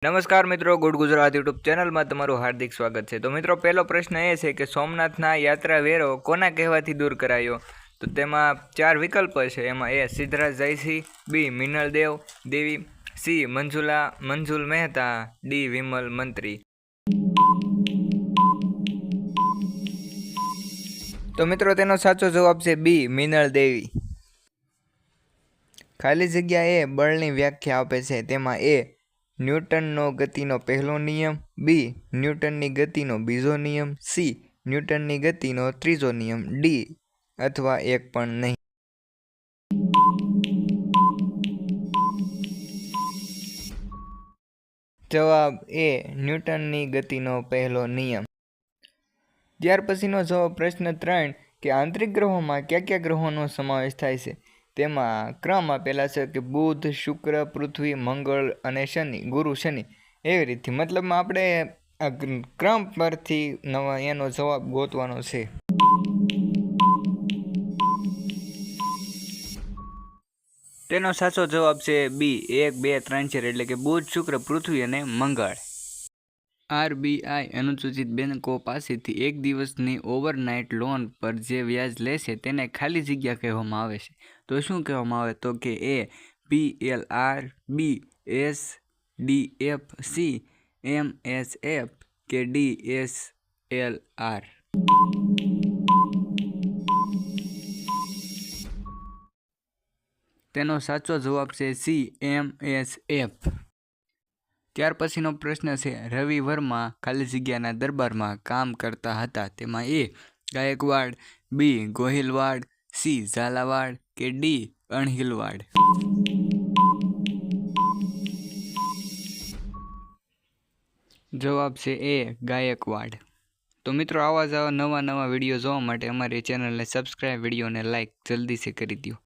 નમસ્કાર મિત્રો, good Gujarat YouTube ચેનલમાં તમારું હાર્દિક સ્વાગત છે। તો મિત્રો, પહેલો પ્રશ્ન એ છે કે સોમનાથના યાત્રા વેરો કોના કહેવાથી દૂર કરાયો? તો તેમાં 4 વિકલ્પ છે। એમાં એ સિદ્ધરાજ જયસિંહ, બી મિનળ દેવી, સી મંજુલ મહેતા, ડી વિમલ મંત્રી। તો મિત્રો, તેનો સાચો જવાબ છે બી મિનળ દેવી। ખાલી જગ્યા એ બળની વ્યાખ્યા આપે છે। તેમાં એ ન્યૂટનનો ગતિનો પહેલો નિયમ, બી ન્યૂટનની ગતિનો બીજો નિયમ, સી ન્યૂટનની ગતિનો ત્રીજો નિયમ, ડી અથવા એક પણ નહીં। જવાબ એ ન્યૂટનની ગતિનો પહેલો નિયમ। ત્યાર પછીનો પ્રશ્ન 3 કે આંતરિક ગ્રહોમાં કયા ગ્રહોનો સમાવેશ થાય છે? તેમાં ક્રમ આપેલા છે કે બુધ, શુક્ર, પૃથ્વી, મંગળ અને ગુરુ શનિ, એવી રીતે। મતલબમાં આપણે આ ક્રમ પરથી એનો જવાબ ગોતવાનો છે। તેનો સાચો જવાબ છે બી 1, 2, 3, 4 એટલે કે બુધ, શુક્ર, પૃથ્વી અને મંગળ। આરબીઆઈ અનુસૂચિત બેન્કો પાસેથી એક દિવસની ઓવરનાઇટ લોન પર જે વ્યાજ લે છે તેને ખાલી જગ્યા કહેવામાં આવે છે। તો શું કહેવામાં આવે? તો કે એ પીએલઆર, બી એસડીએફ, સી એમએસએફ કે ડી એસએલઆર। તેનો સાચો જવાબ છે સી એમએસએફ। ત્યાર પછીનો પ્રશ્ન છે રવિ વર્મા ખાલી જગ્યાના દરબારમાં કામ કરતા હતા। તેમાં એ ગાયકવાડ, બી ગોહિલવાડ, સી ઝાલાવાડ કે ડી અણહિલવાડ। જવાબ છે એ ગાયકવાડ। તો મિત્રો, આવા જ નવા વિડીયો જોવા માટે અમારી ચેનલને સબસ્ક્રાઈબ, વિડીયોને લાઈક જલ્દીથી કરી દો।